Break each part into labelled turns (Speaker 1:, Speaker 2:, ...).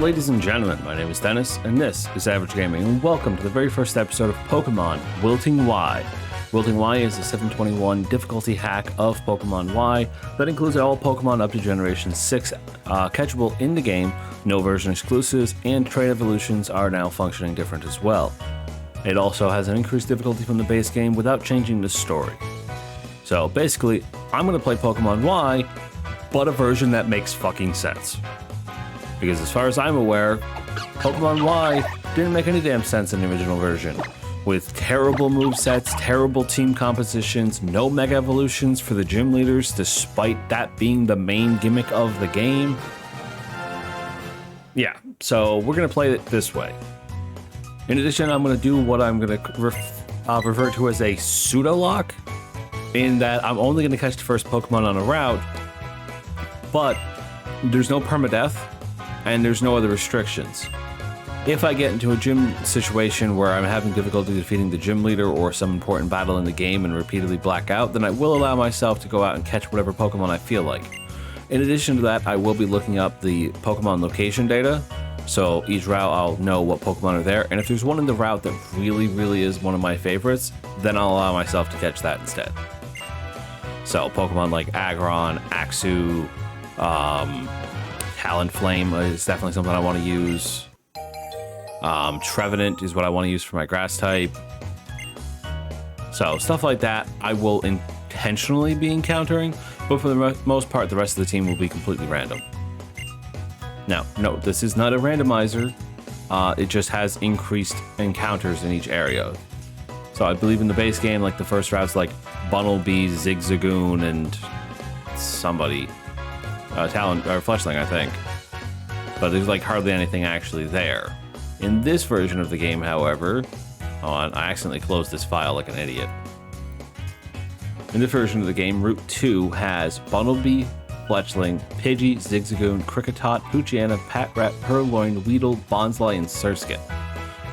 Speaker 1: ladies and gentlemen, my name is Dennis, and this is Average Gaming, and welcome to the very first episode of Pokemon Wilting Y. Wilting Y is a 721 difficulty hack of Pokemon Y that includes all Pokemon up to Generation 6 catchable in the game, no version exclusives, and trait evolutions are now functioning different as well. It also has an increased difficulty from the base game without changing the story. So basically, I'm going to play Pokemon Y, but a version that makes fucking sense. Because as far as I'm aware, Pokemon Y didn't make any damn sense in the original version. With terrible movesets, terrible team compositions, no Mega Evolutions for the gym leaders, despite that being the main gimmick of the game. Yeah, so we're going to play it this way. In addition, I'm going to do what I'm going to refer to as a pseudo-lock, in that I'm only going to catch the first Pokemon on a route, but there's no permadeath, and there's no other restrictions. If I get into a gym situation where I'm having difficulty defeating the gym leader or some important battle in the game and repeatedly black out, then I will allow myself to go out and catch whatever Pokemon I feel like. In addition to that, I will be looking up the Pokemon location data, so each route I'll know what Pokemon are there, and if there's one in the route that really is one of my favorites, then I'll allow myself to catch that instead. So Pokemon like Aggron, Axew, Talonflame is definitely something I want to use. Trevenant is what I want to use for my grass type. So stuff like that I will intentionally be encountering, but for the most part the rest of the team will be completely random. Now, no, this is not a randomizer. It just has increased encounters in each area. So I believe in the base game, like the first routes like Bunnelby, Zigzagoon, and somebody. Talon or Fletchling, I think. But there's like hardly anything actually there. In this version of the game, however, I accidentally closed this file like an idiot. In this version of the game, Route 2 has Bunnelby, Fletchling, Pidgey, Zigzagoon, Kricketot, Poochyena, Patrat, Purloin, Weedle, Bonsly, and Surskit.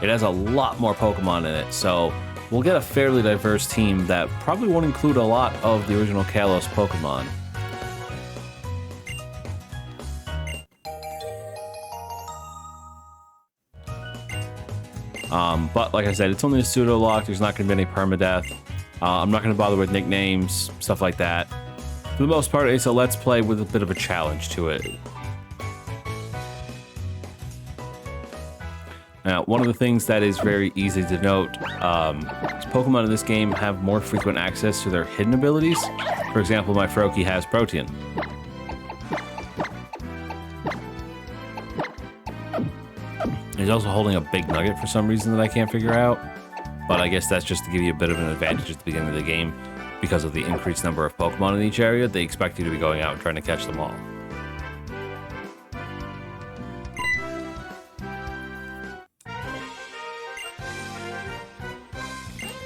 Speaker 1: It has a lot more Pokemon in it, so we'll get a fairly diverse team that probably won't include a lot of the original Kalos Pokemon. But like I said, it's only a pseudo-lock. There's not going to be any permadeath. I'm not going to bother with nicknames, stuff like that. For the most part, it's a let's play with a bit of a challenge to it. Now, one of the things that is very easy to note is Pokemon in this game have more frequent access to their hidden abilities. For example, my Froakie has Protean. He's also holding a big nugget for some reason that I can't figure out, but I guess that's just to give you a bit of an advantage at the beginning of the game. Because of the increased number of Pokemon in each area, they expect you to be going out and trying to catch them all.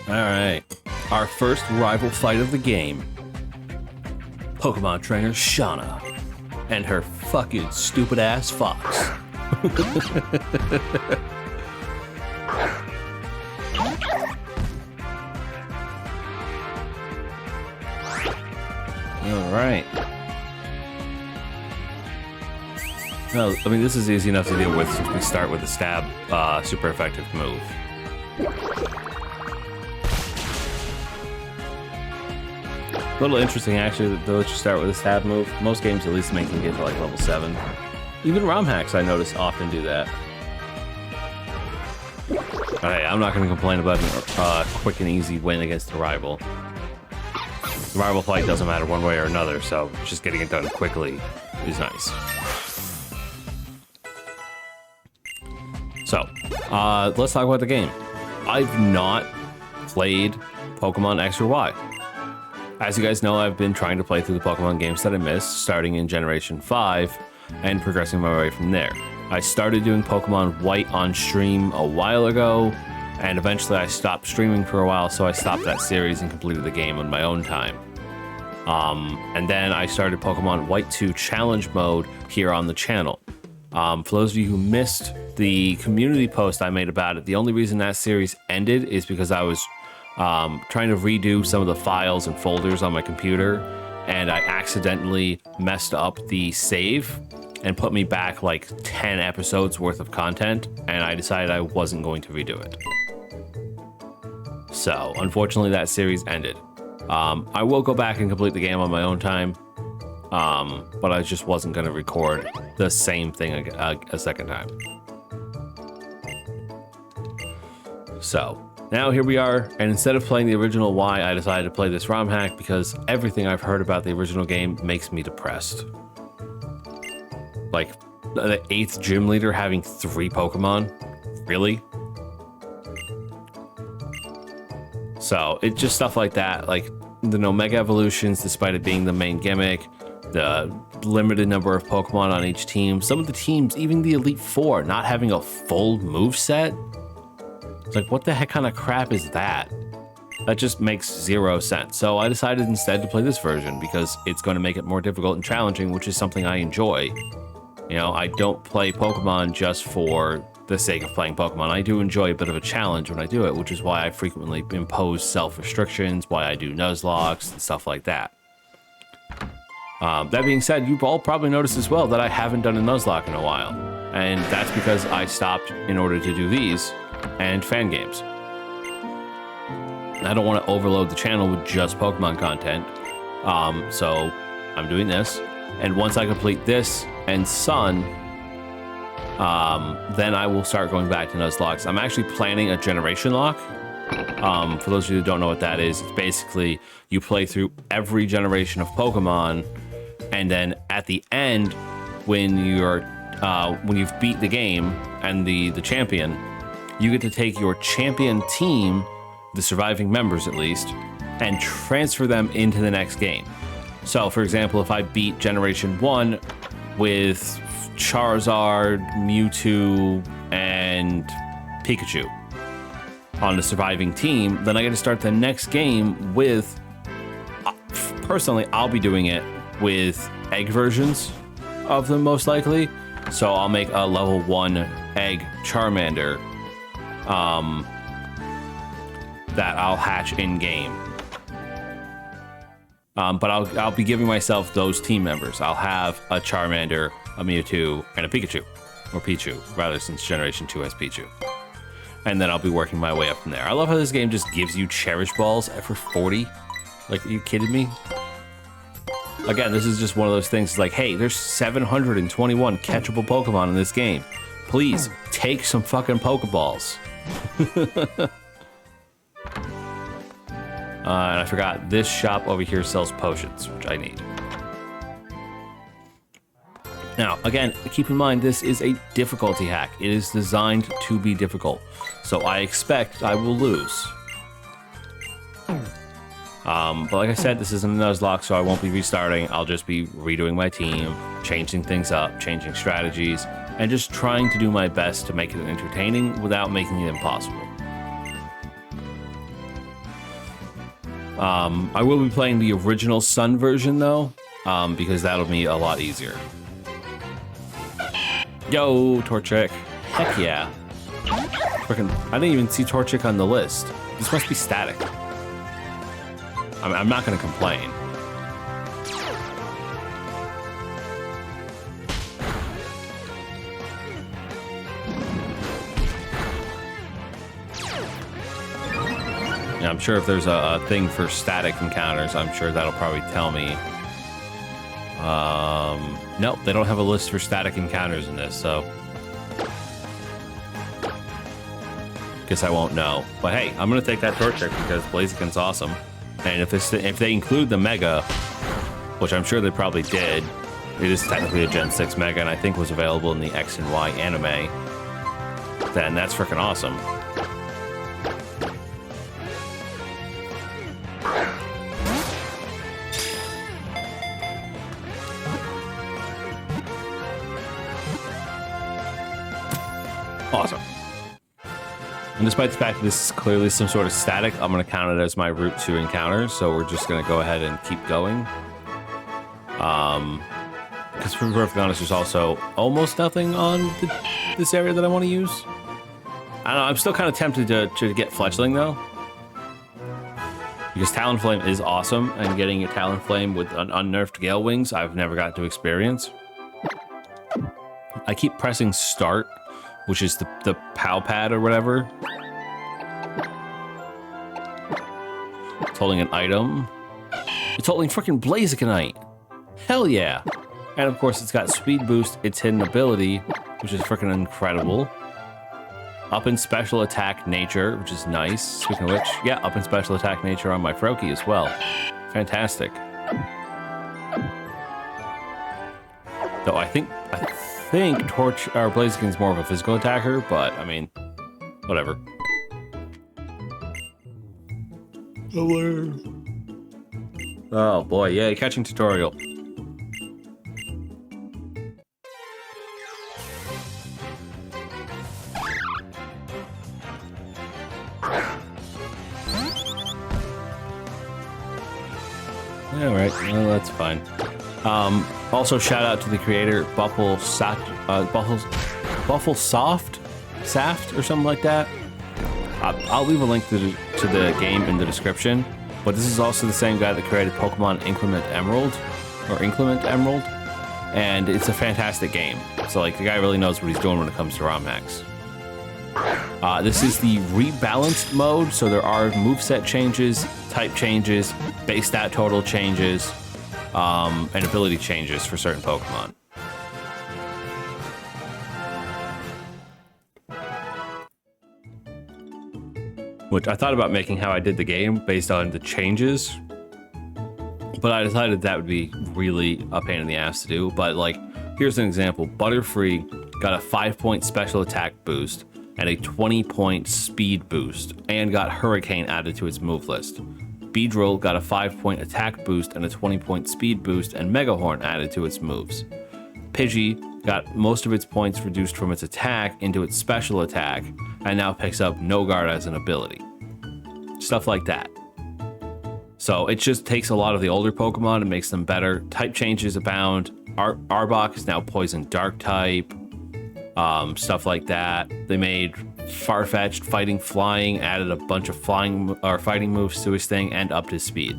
Speaker 1: Alright, our first rival fight of the game. Pokemon trainer Shauna and her fucking stupid ass fox. Alright. No, I mean, this is easy enough to deal with since we start with the stab super effective move. A little interesting actually that they'll let you start with a stab move. Most games at least make you get to like level 7. Even ROM hacks, I notice, often do that. Hey, I'm not going to complain about a quick and easy win against the rival. The rival fight doesn't matter one way or another, so just getting it done quickly is nice. So, let's talk about the game. I've not played Pokemon X or Y. As you guys know, I've been trying to play through the Pokemon games that I missed, starting in Generation 5, and progressing my way from there. I started doing Pokemon White on stream a while ago, and eventually I stopped streaming for a while, so I stopped that series and completed the game on my own time. And then I started Pokemon White 2 Challenge Mode here on the channel. For those of you who missed the community post I made about it, the only reason that series ended is because I was trying to redo some of the files and folders on my computer, and I accidentally messed up the save and put me back like 10 episodes worth of content, and I decided I wasn't going to redo it. So, unfortunately, that series ended. I will go back and complete the game on my own time, but I just wasn't going to record the same thing a second time. So, now here we are, and instead of playing the original Y, I decided to play this ROM hack because everything I've heard about the original game makes me depressed. Like, the 8th gym leader having 3 Pokemon? Really? So, it's just stuff like that, like the no Mega Evolutions, despite it being the main gimmick, the limited number of Pokemon on each team, some of the teams, even the Elite Four, not having a full moveset. It's like, what the heck kind of crap is that? That just makes 0 sense. So I decided instead to play this version because it's going to make it more difficult and challenging, which is something I enjoy. You know, I don't play Pokemon just for the sake of playing Pokemon. I do enjoy a bit of a challenge when I do it, which is why I frequently impose self-restrictions, why I do Nuzlocks and stuff like that. That being said, you've all probably noticed as well that I haven't done a Nuzlocke in a while. And that's because I stopped in order to do these and fan games. I don't want to overload the channel with just Pokemon content. So I'm doing this. And once I complete this and Sun, then I will start going back to Nuzlocks. I'm actually planning a generation lock. For those of you who don't know what that is, it's basically you play through every generation of Pokemon, and then at the end, when you've beat the game and the champion, you get to take your champion team, the surviving members at least, and transfer them into the next game. So, for example, if I beat Generation 1 with Charizard, Mewtwo, and Pikachu on the surviving team, then I get to start the next game with, personally, I'll be doing it with egg versions of them most likely. So I'll make a level 1 egg Charmander that I'll hatch in game. But I'll be giving myself those team members. I'll have a Charmander, a Mewtwo, and a Pikachu. Or Pichu, rather, since Generation 2 has Pichu. And then I'll be working my way up from there. I love how this game just gives you Cherish Balls for 40. Like, are you kidding me? Again, this is just one of those things like, hey, there's 721 catchable Pokemon in this game. Please, take some fucking Pokeballs. And I forgot, this shop over here sells potions, which I need. Now, again, keep in mind, this is a difficulty hack. It is designed to be difficult. So I expect I will lose. But like I said, this isn't a Nuzlocke, so I won't be restarting. I'll just be redoing my team, changing things up, changing strategies, and just trying to do my best to make it entertaining without making it impossible. I will be playing the original Sun version, though, because that'll be a lot easier. Yo, Torchic. Heck yeah. Frickin', I didn't even see Torchic on the list. This must be static. I'm not going to complain. Yeah, I'm sure if there's a thing for static encounters, I'm sure that'll probably tell me. Nope, they don't have a list for static encounters in this, so guess I won't know. But hey, I'm gonna take that Torchic because Blaziken's awesome, and if they include the Mega, which I'm sure they probably did, it is technically a Gen 6 Mega, and I think was available in the X and Y anime. Then that's freaking awesome. Awesome. And despite the fact that this is clearly some sort of static, I'm going to count it as my route to encounters. So we're just going to go ahead and keep going. Because to be perfectly honest, there's also almost nothing on this area that I want to use. I don't know, I'm still kind of tempted to get Fletchling though. Because Talonflame is awesome, and getting a Talonflame with an unnerfed Gale Wings, I've never got to experience. I keep pressing start, which is the POW pad or whatever. It's holding an item. It's holding freaking Blazikenite. Hell yeah. And of course, it's got speed boost, its hidden ability, which is freaking incredible. Up in special attack nature, which is nice. Speaking of which, yeah, up in special attack nature on my Froakie as well. Fantastic. Though I think Torch or Blaziken's more of a physical attacker, but I mean, whatever. Oh boy, yay, catching tutorial. All right, well, that's fine. Also, shout out to the creator, Bufflesoft, Saft, or something like that. I'll leave a link to the game in the description. But this is also the same guy that created Pokemon Inclement Emerald, and it's a fantastic game. So, like, the guy really knows what he's doing when it comes to ROM hacks. This is the rebalanced mode, so there are moveset changes, type changes, base stat total changes, and ability changes for certain Pokemon. Which I thought about making how I did the game based on the changes, but I decided that would be really a pain in the ass to do. But like, here's an example. Butterfree got a 5-point special attack boost and a 20-point speed boost, and got Hurricane added to its move list. Beedrill got a 5-point attack boost and a 20-point speed boost, and Megahorn added to its moves. Pidgey got most of its points reduced from its attack into its special attack, and now picks up No Guard as an ability. Stuff like that. So it just takes a lot of the older Pokemon and makes them better. Type changes abound. Arbok is now Poison Dark type. Stuff like that. They made Farfetch'd Fighting Flying, added a bunch of flying or fighting moves to his thing, and upped his speed.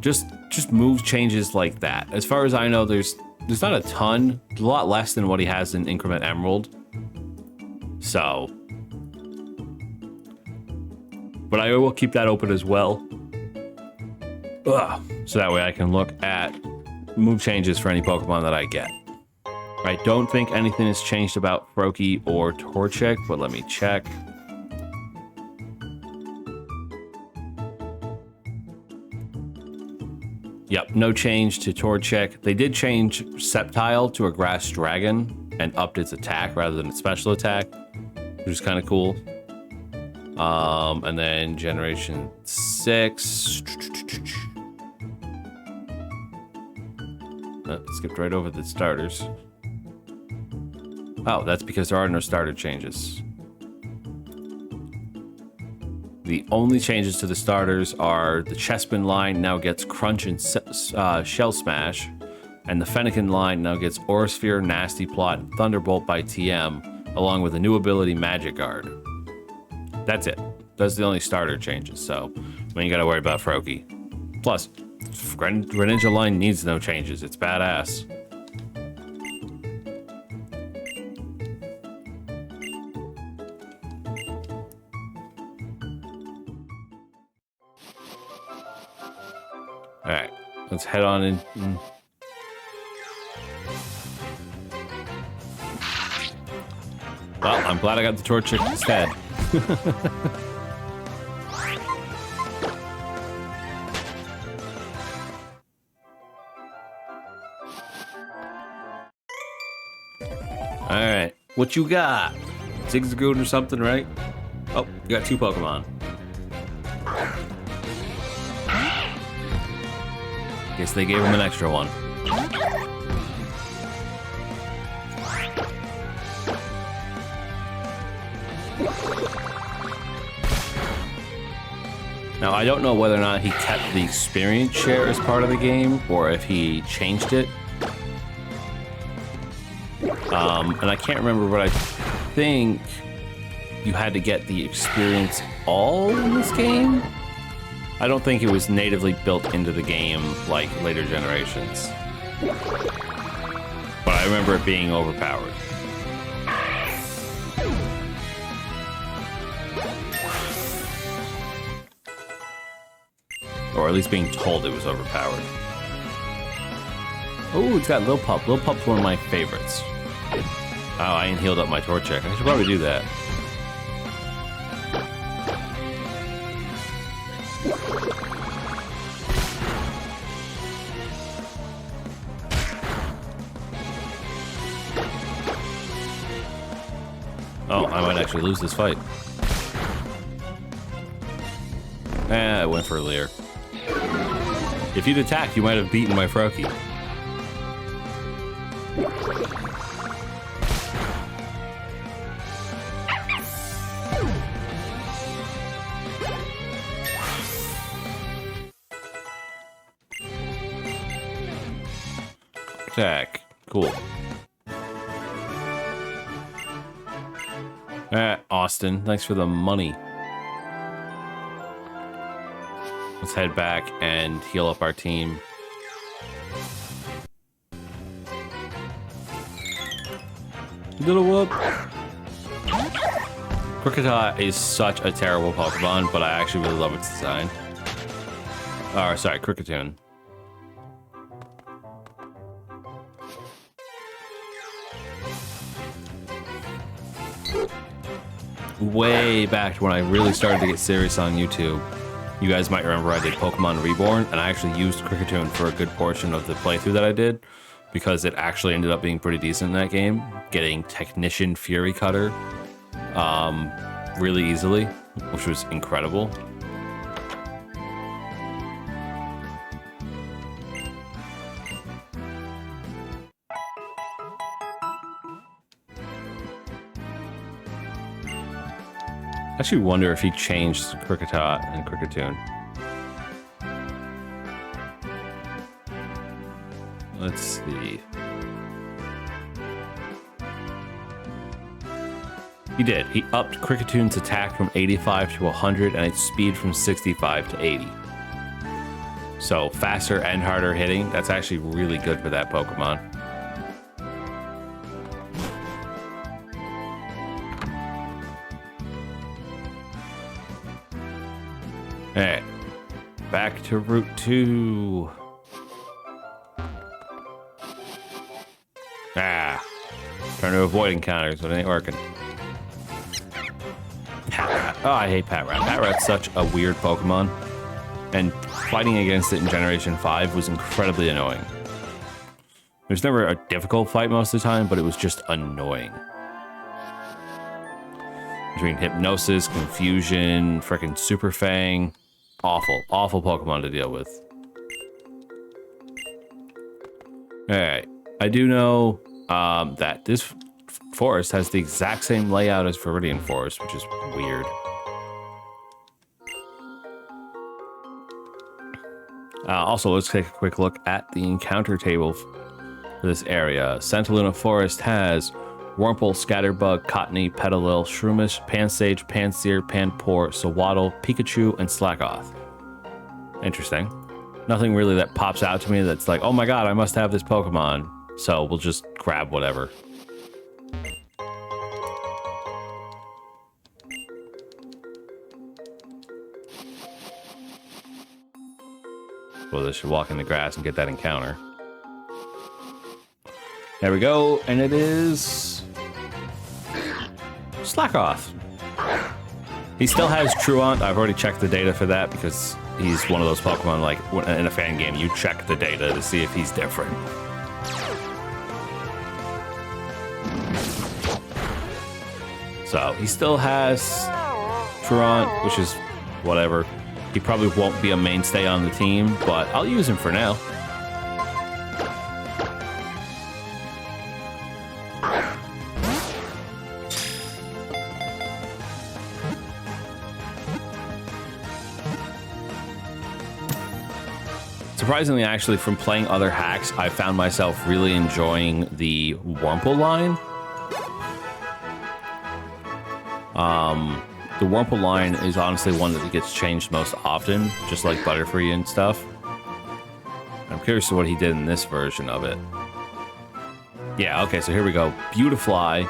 Speaker 1: Just move changes like that. As far as I know, there's not a ton, a lot less than what he has in Increment Emerald. So, but I will keep that open as well. So that way I can look at move changes for any Pokemon that I get. I don't think anything has changed about Froakie or Torchic, but let me check. Yep, no change to Torchic. They did change Sceptile to a Grass Dragon and upped its attack rather than its special attack, which is kind of cool. And then Generation 6. Skipped right over the starters. Oh, that's because there are no starter changes. The only changes to the starters are the Chespin line now gets Crunch and Shell Smash, and the Fennekin line now gets Aurasphere, Nasty Plot, and Thunderbolt by TM, along with a new ability, Magic Guard. That's it. Those are the only starter changes, so we ain't gotta worry about Froakie. Plus, Greninja line needs no changes. It's badass. Alright, let's head on in. Well, I'm glad I got the Torchic instead. Alright, what you got? Zigzagoon or something, right? Oh, you got 2 Pokemon. Guess they gave him an extra one. Now, I don't know whether or not he kept the experience share as part of the game, or if he changed it. And I can't remember, but I think you had to get the experience all in this game? I don't think it was natively built into the game like later generations. But I remember it being overpowered. Or at least being told it was overpowered. Oh, it's got Lil Pup. Lil Pup's one of my favorites. Oh, I ain't healed up my Torchic. I should probably do that. Oh, I might actually lose this fight. I went for a Leer. If you'd attacked, you might have beaten my Froakie. Attack. Cool. Austin, thanks for the money. Let's head back and heal up our team. Little whoop. Kricketot is such a terrible Pokemon, but I actually really love its design. Oh, sorry, Kricketune. Way back when I really started to get serious on YouTube, you guys might remember I did Pokemon Reborn, and I actually used Kricketune for a good portion of the playthrough that I did, because it actually ended up being pretty decent in that game, getting Technician Fury Cutter really easily, which was incredible. I actually wonder if he changed Kricketot and Kricketune. Let's see. He did. He upped Kricketune's attack from 85 to 100 and its speed from 65 to 80. So faster and harder hitting. That's actually really good for that Pokemon. Alright, back to Route 2. Trying to avoid encounters, but it ain't working. Patrat. Oh, I hate Patrat. Patrat's such a weird Pokemon, and fighting against it in Generation 5 was incredibly annoying. It was never a difficult fight most of the time, but it was just annoying. Between Hypnosis, Confusion, frickin' Super Fang. Awful, awful Pokemon to deal with. Alright, I do know that this forest has the exact same layout as Viridian Forest, which is weird. Also, let's take a quick look at the encounter table for this area. Santaluna Forest has Wurmple, Scatterbug, Cottony, Petalil, Shroomish, Pansage, Pansear, Panpour, Sawaddle, Pikachu, and Slackoth. Interesting. Nothing really that pops out to me that's like, oh my god, I must have this Pokemon. So we'll just grab whatever. Well, they should walk in the grass and get that encounter. There we go, and it is Slackoth. He still has Truant. I've already checked the data for that because he's one of those Pokemon, like in a fan game, you check the data to see if he's different. So he still has Truant, which is whatever. He probably won't be a mainstay on the team, but I'll use him for now. Surprisingly, actually, from playing other hacks, I found myself really enjoying the Wurmple line. The Wurmple line is honestly one that gets changed most often, just like Butterfree and stuff. I'm curious to what he did in this version of it. Yeah, okay, so here we go. Beautifly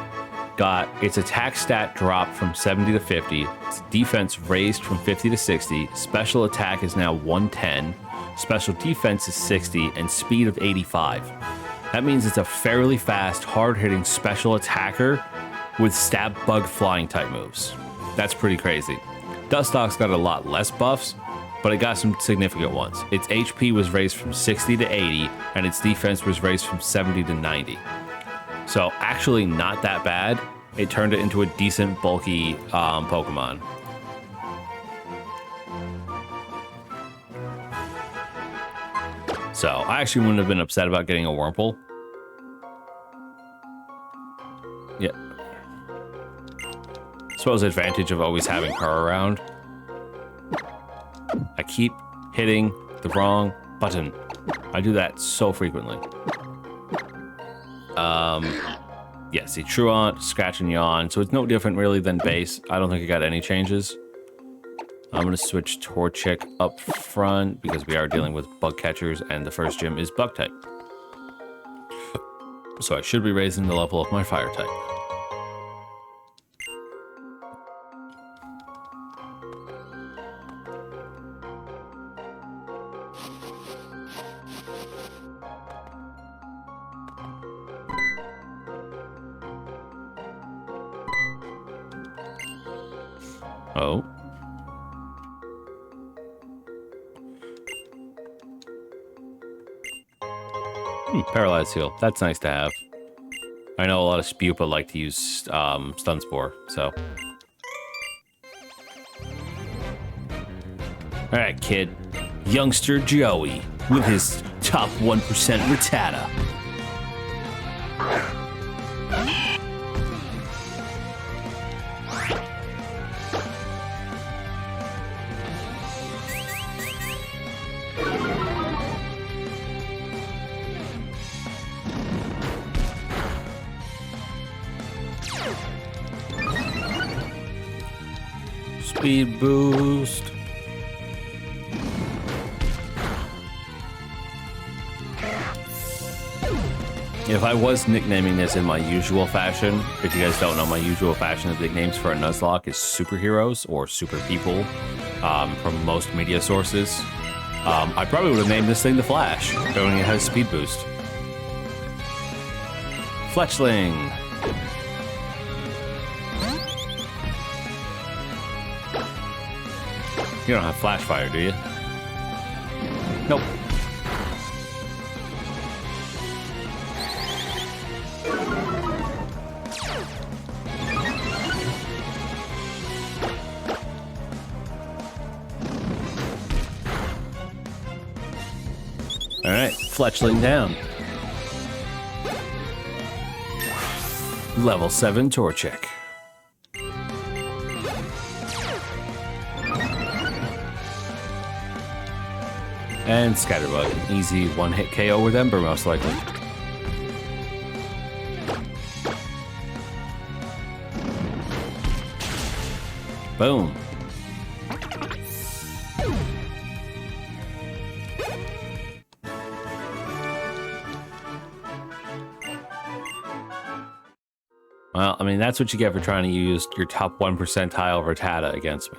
Speaker 1: got its attack stat dropped from 70 to 50. Its defense raised from 50 to 60. Special attack is now 110. Special defense is 60 and speed of 85. That means it's a fairly fast, hard-hitting special attacker with stab, bug, flying type moves. That's pretty crazy. Dustox got a lot less buffs, but it got some significant ones. Its HP was raised from 60 to 80, and its defense was raised from 70 to 90. So actually not that bad. It turned it into a decent, bulky Pokemon. So I actually wouldn't have been upset about getting a Wurmple. Yeah. I suppose the advantage of always having her around. I keep hitting the wrong button. I do that so frequently. Yeah, see, Truant, Scratch and Yawn. So it's no different really than base. I don't think I got any changes. I'm going to switch Torchic up front because we are dealing with bug catchers and the first gym is bug type. So I should be raising the level of my fire type. Oh. Paralyzed heal. That's nice to have. I know a lot of Spupa like to use Stun Spore, so. Alright, kid. Youngster Joey with his top 1% Rattata. Speed boost. If I was nicknaming this in my usual fashion, if you guys don't know, my usual fashion of nicknames for a Nuzlocke is superheroes or super people from most media sources. I probably would have named this thing the Flash, knowing it has speed boost. Fletchling. You don't have Flash Fire, do you? Nope. All right, Fletchling down. Level 7 Torchic. And Scatterbug, an easy one-hit KO with Ember, most likely. Boom. Well, I mean, that's what you get for trying to use your top 1 percentile Rattata against me.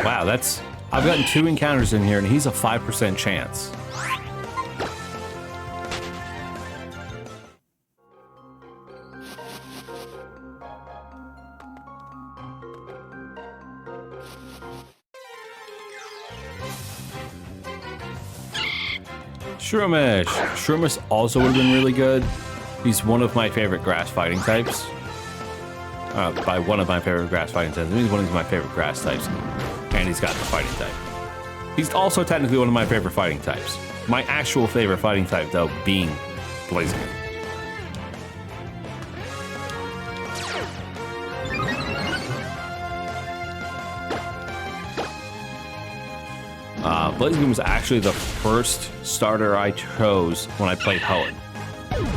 Speaker 1: Wow, that's... I've gotten 2 encounters in here, and he's a 5% chance. Shroomish. Shroomish also would have been really good. He's one of my favorite grass fighting types. By one of my favorite grass fighting types, he's one of my favorite grass types. And he's got the fighting type. He's also technically one of my favorite fighting types. My actual favorite fighting type, though, being Blaziken. Blaziken was actually the first starter I chose when I played Hoenn.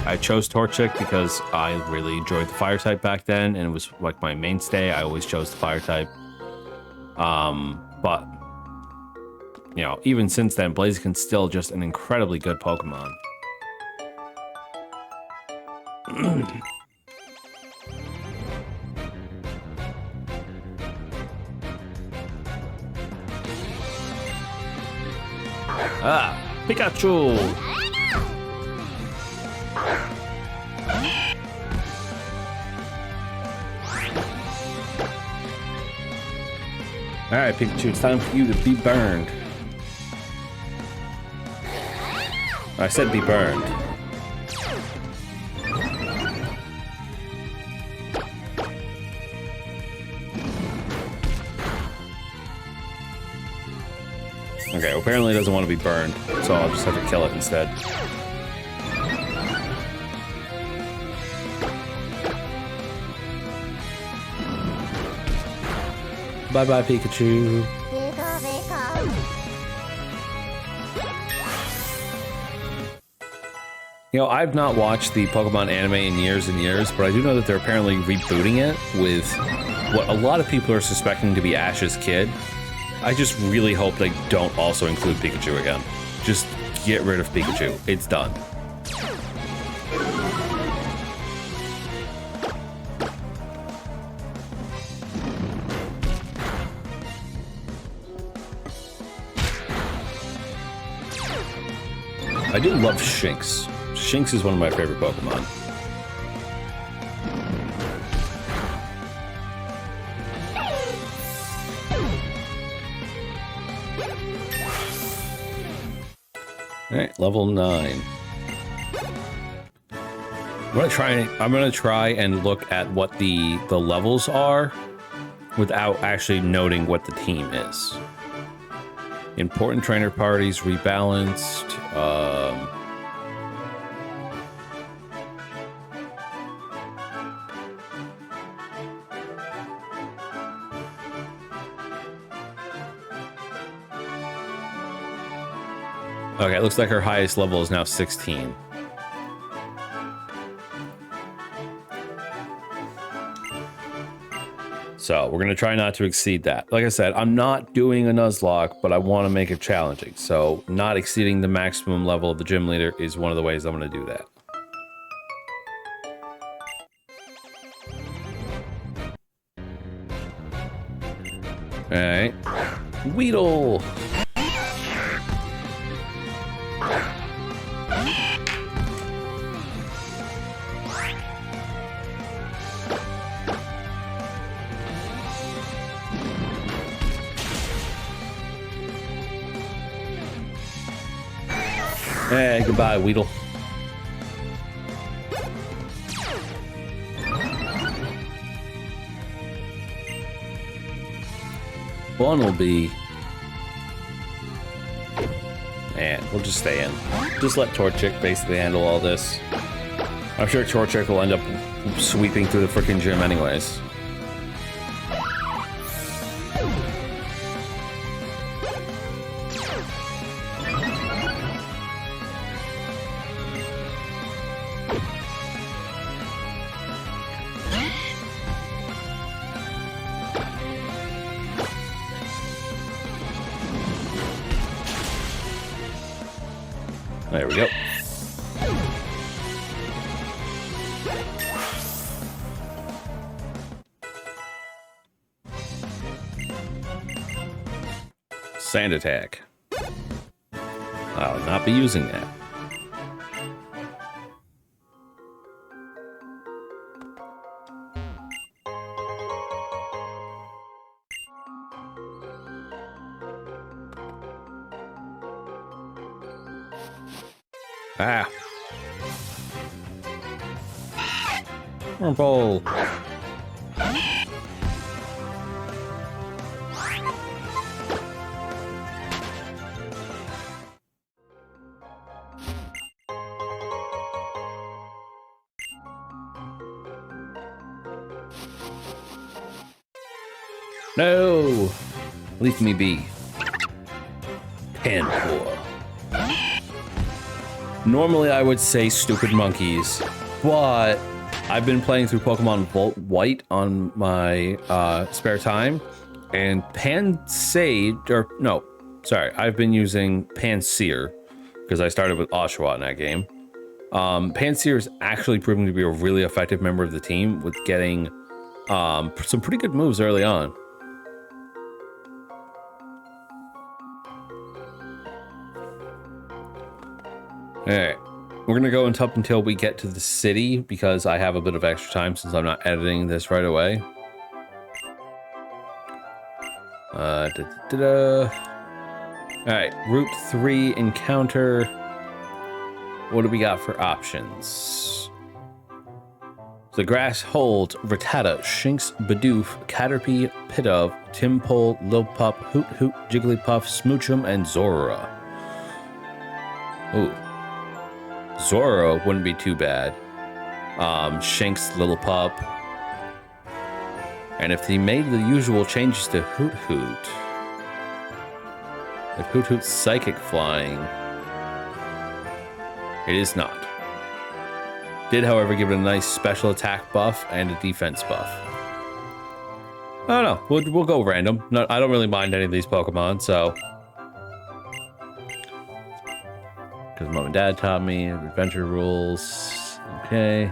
Speaker 1: I chose Torchic because I really enjoyed the fire type back then, and it was like my mainstay. I always chose the fire type. But you know, even since then, Blaziken's still just an incredibly good Pokemon. Ah, Pikachu! Alright, Pikachu, it's time for you to be burned. I said be burned. Okay, well, apparently it doesn't want to be burned, so I'll just have to kill it instead. Bye-bye, Pikachu. You know, I've not watched the Pokemon anime in years and years, but I do know that they're apparently rebooting it with what a lot of people are suspecting to be Ash's kid. I just really hope they don't also include Pikachu again. Just get rid of Pikachu. It's done. I do love Shinx. Shinx is one of my favorite Pokemon. Alright, level 9. I'm gonna try and look at what the levels are without actually noting what the team is. Important trainer parties rebalanced. Okay, it looks like her highest level is now 16. So we're gonna try not to exceed that. Like I said, I'm not doing a Nuzlocke, but I want to make it challenging. So not exceeding the maximum level of the gym leader is one of the ways I'm gonna do that. All right, Weedle. Hey, goodbye, Weedle. One will be... And we'll just stay in. Just let Torchic basically handle all this. I'm sure Torchic will end up sweeping through the freaking gym anyways. There we go. Sand attack. I'll not be using that. Ah. Ball. No! Leave me be. Panpour. Normally I would say stupid monkeys, but I've been playing through Pokemon Volt White on my spare time, and I've been using Pansear because I started with Oshawott in that game. Pansear is actually proving to be a really effective member of the team with getting some pretty good moves early on. Alright, we're gonna go up until we get to the city because I have a bit of extra time since I'm not editing this right away. Alright, Route 3 encounter. What do we got for options? The grass holds Rattata, Shinx, Bidoof, Caterpie, Pidove, Timpole, Lilpup, Hoot Hoot, Jigglypuff, Smoochum, and Zora. Ooh. Zora wouldn't be too bad. Shinx, Lilpup. And if he made the usual changes to Hoot Hoot, if Hoot Hoot's Psychic Flying, it is not. Did, however, give it a nice special attack buff and a defense buff. I don't know. We'll go random. No, I don't really mind any of these Pokemon, so. Because Mom and Dad taught me adventure rules. Okay.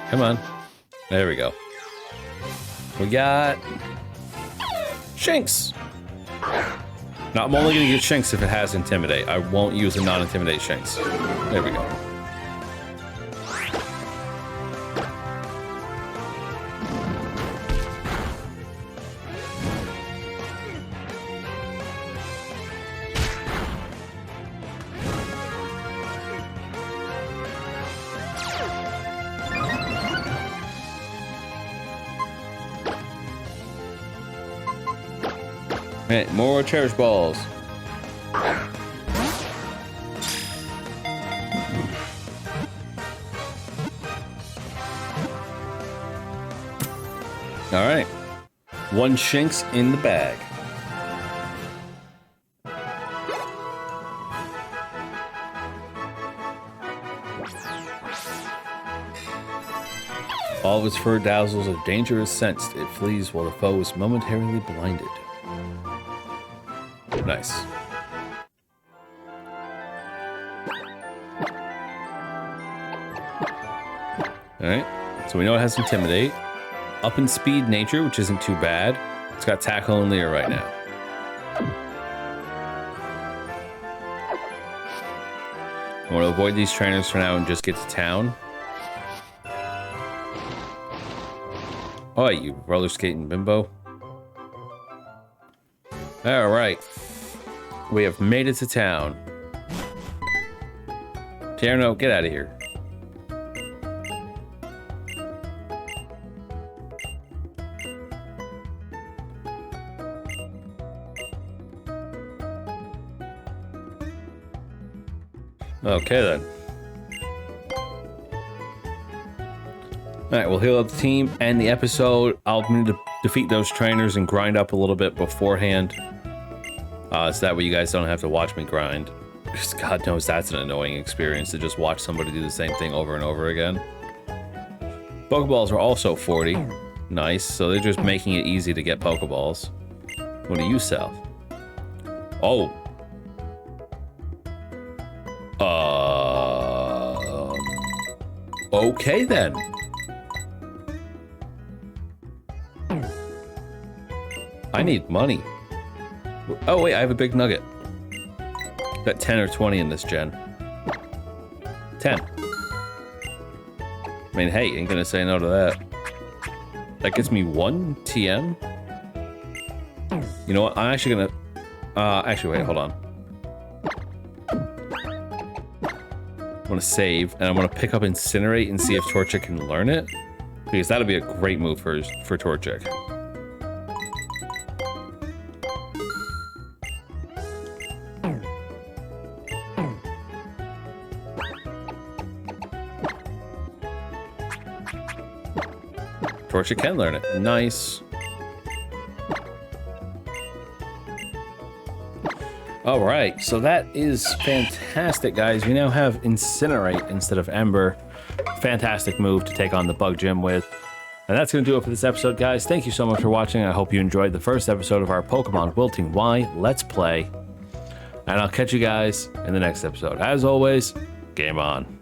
Speaker 1: Come on. There we go. We got Shinx. Now, I'm only going to get Shinx if it has Intimidate. I won't use a non-Intimidate Shinx. There we go. Right, more Cherish Balls. All right, one Shinx in the bag. All of its fur dazzles if danger is sensed. It flees while the foe is momentarily blinded. Nice. Alright, so we know it has Intimidate. Up in speed nature, which isn't too bad. It's got Tackle and Leer right now. I want to avoid these trainers for now and just get to town. Oh, you roller skating bimbo. Alright. We have made it to town. Tierno, get out of here. Okay then. Alright, we'll heal up the team and the episode. I'll need to defeat those trainers and grind up a little bit beforehand. So that way you guys don't have to watch me grind. Because God knows that's an annoying experience to just watch somebody do the same thing over and over again. Pokeballs are also 40. Nice, so they're just making it easy to get Pokeballs. What do you sell? Oh. Okay then. I need money. Oh wait, I have a big nugget. Got 10 or 20 in this gen. 10. I mean, hey, ain't gonna say no to that. That gets me 1 TM. You know what? I'm actually gonna... actually, wait, hold on. I'm gonna save, and I'm gonna pick up Incinerate and see if Torchic can learn it. Because that'll be a great move for Torchic. course, you can learn it. Nice. All right, so that is fantastic, guys. We now have Incinerate instead of Ember. Fantastic move to take on the Bug Gym with. And that's going to do it for this episode, guys. Thank you so much for watching. I hope you enjoyed the first episode of our Pokemon Wilting Y Let's Play. And I'll catch you guys in the next episode. As always, game on.